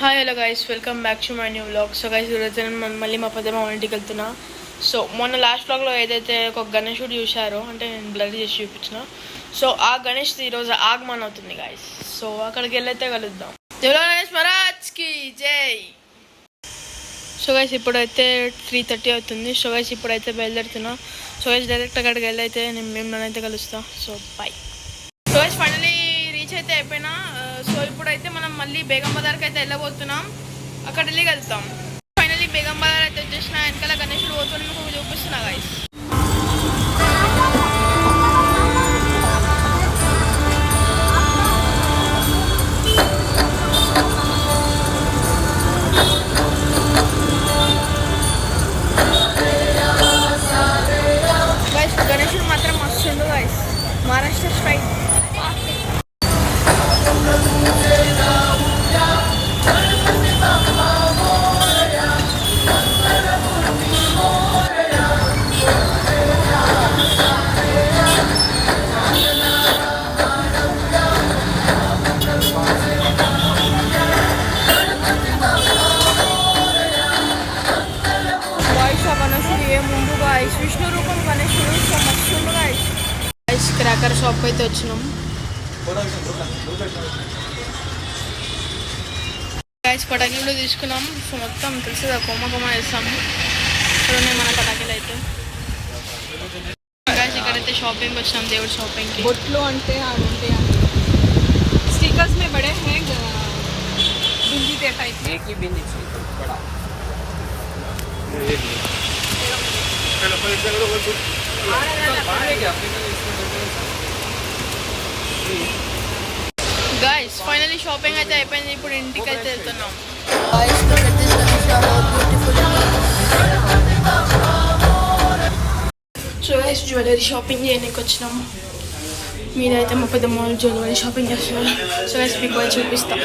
Hi hello guys, welcome back to my new vlog. So guys, ఈరోజు నేను మళ్ళీ మా పెద్దమ్మ వాళ్ళ ఇంటికి వెళ్తున్నా. సో మొన్న లాస్ట్ వ్లాగ్లో ఏదైతే ఒక గణేశుడు చూశారో, అంటే నేను బ్లర్ చేసి చూపించిన, సో ఆ గణేష్ ఈరోజు ఆగమన్ అవుతుంది గైస్. సో అక్కడికి వెళ్ళైతే కలుద్దాం. జై గణేష్ మహారాజ్కి జై. సో గైస్, ఇప్పుడైతే 3:30 అవుతుంది. సో గైస్, ఇప్పుడైతే బయలుదేరుతున్నా. సో గైస్, డైరెక్ట్ అక్కడికి వెళ్ళైతే నన్నైతే కలుస్తా. So bye. So guys, finally reach అయితే అయిపోయినా. సో ఇప్పుడైతే మనం మళ్ళీ బేగం బజార్కి అయితే వెళ్ళబోతున్నాం. అక్కడ వెళ్ళి వెళ్తాం. ఫైనలీ బేగం బజార్ అయితే వచ్చేసిన. వెనకాల గణేశుడు పోతుంది, మీకు చూపిస్తున్నా గైస్. గైస్, గణేశుడు మాత్రం మస్తు ఉండు గైస్, మహారాష్ట్ర స్టైల్. విష్ణు రూపం గణేశుడు మస్తు గైస్. క్రాకర్ షాప్ అయితే వచ్చినాం గైస్. పటాకీలు తీసుకున్నాం. సో మొత్తం తెలుసు కొమ్మ కొమ్మ వేస్తాము. ఇక్కడనే మన పటాకీలు అయితే గైస్. ఇక్కడైతే షాపింగ్ వచ్చినాం, దేవుడు షాపింగ్కి. బొట్లు అంటే అవి ఉంటాయి, స్టిక్కర్స్ में बड़े हैं बिंदी के टाइप में. एक ही बिंदी बड़ा. గైస్, ఫైనలీ షాపింగ్ అయితే అయిపోయింది. ఇప్పుడు ఇంటికి అయితే వెళ్తున్నాం. సో గైస్, జ్యువెలరీ షాపింగ్ చేయడానికి వచ్చినాం. మీరైతే మా పెద్ద మాల్ జ్యువెలరీ షాపింగ్ చేస్తున్నారు. సో గైస్, మీకు పోయి చూపిస్తాం.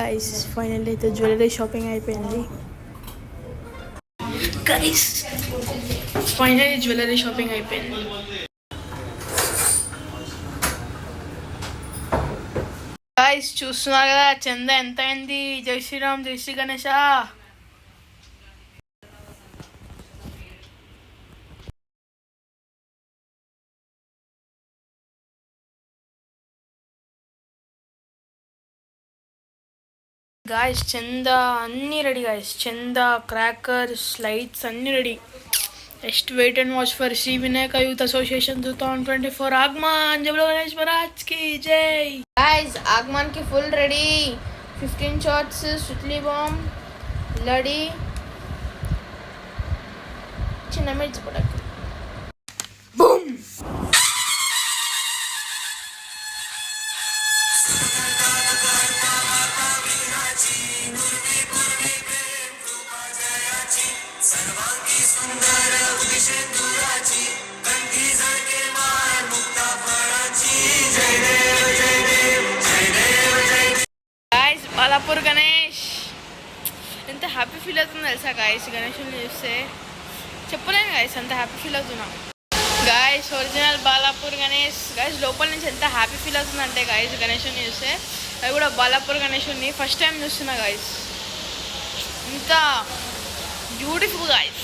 గైస్, ఫైనల్లీ అయితే జ్యువెలరీ షాపింగ్ అయిపోయింది. గైస్, ఫైనల్లీ జ్యువెలరీ షాపింగ్ అయిపోయింది. గైస్, చూస్తున్నారు కదా చంద ఎంత అయింది. జై శ్రీరామ్, జై శ్రీ గణేశ. గాయస్, చందా అన్నీ రెడీ గాయస్. చందా, క్రాకర్స్, లైట్స్ అన్నీ ready. Just wait and watch for Shri Vinayaka youth association 2024 ఆగమన్. జై గణేష్ మహారాజ్ కి జై. గాయస్, ఆగమన్ కి ఫుల్ రెడీ. 15 షాట్స్, సుత్లీ బాంబ్, లడి, చిన్న మిర్చి పడక. బూమ్. గాయస్, బాలాపూర్ గణేష్ ఎంత హ్యాపీ ఫీల్ అవుతుందో తెలుసా గాయస్. గణేషుని చూస్తే చెప్పలేను గాయస్, అంత హ్యాపీ ఫీల్ అవుతున్నా guys. Original Balapur Ganesh guys. లోపల నుంచి ఎంత హ్యాపీ ఫీల్ అవుతుంది అంటే గాయస్, గణేషుని చూస్తే. అది కూడా బాలాపూర్ గణేషుని ఫస్ట్ టైం చూస్తున్నా గాయస్. ఎంత బ్యూటిఫుల్ గాయస్.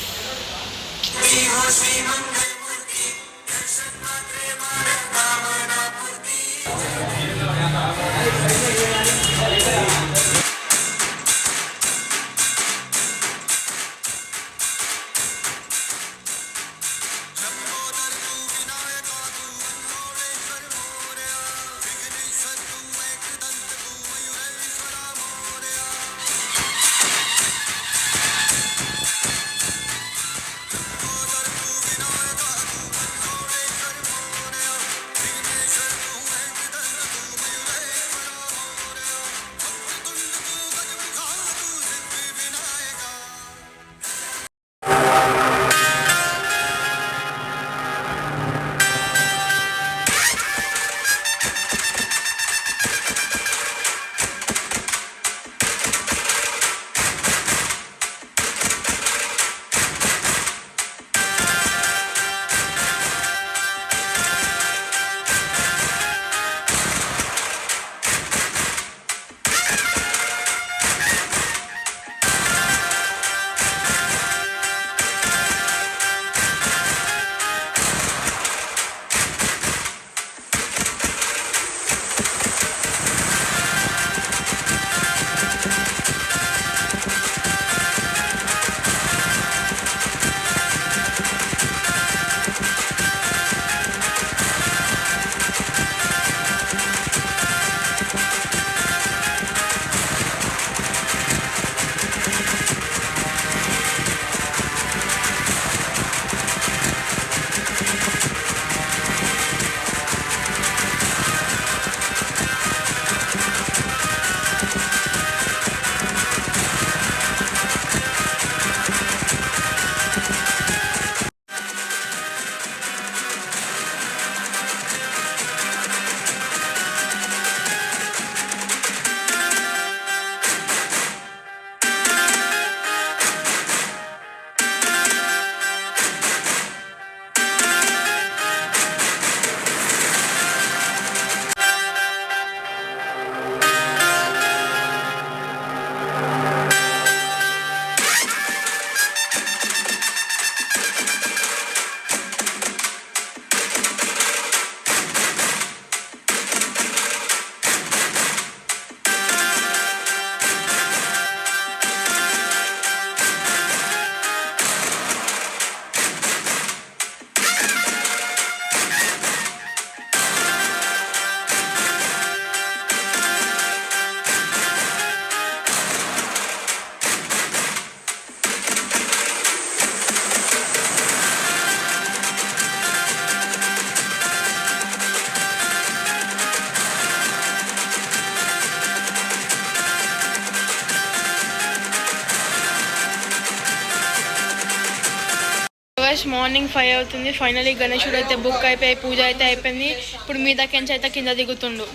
గైస్ మార్నింగ్ 5 అవుతుంది. ఫైనలీ గణేశుడు అయితే బుక్ అయిపోయి పూజ అయితే అయిపోయింది. ఇప్పుడు మీదకించి అయితే కింద దిగుతుండు.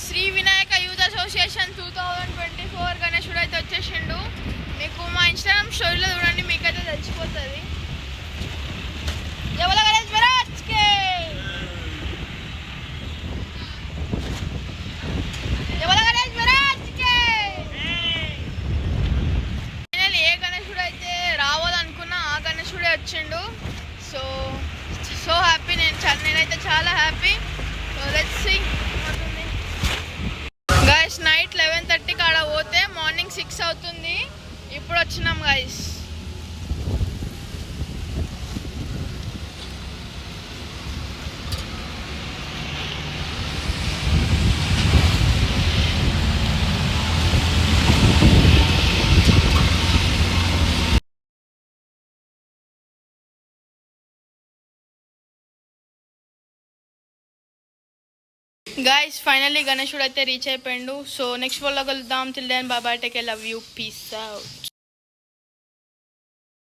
శ్రీ వినాయక యూత్ అసోసియేషన్ 2024 గణేశుడు అయితే వచ్చేసిండు. మీకు మా ఇన్స్టాగ్రామ్ స్టోరీలో చూడండి, మీకైతే తెలిసిపోతుంది. జై బోలో గణేష్ మహారాజ్ కి, జై బోలో గణేష్ మహారాజ్ కి. ఫైనల్ ఏ గణేశుడు అయితే రావాలనుకున్నా ఆ గణేశుడే వచ్చిండు. సో హ్యాపీ, నేనైతే చాలా happy. So let's see. Guys night 11:30 కాడ పోతే మార్నింగ్ 6 అవుతుంది. ఇప్పుడు వచ్చినాం గైస్. గైస్ ఫైనల్లీ గణేశుడు అయితే రీచ్ అయిపోయిండు. సో నెక్స్ట్ వ్లాగ్లో కలుద్దాం. Till then bye bye, take care, love you, peace out.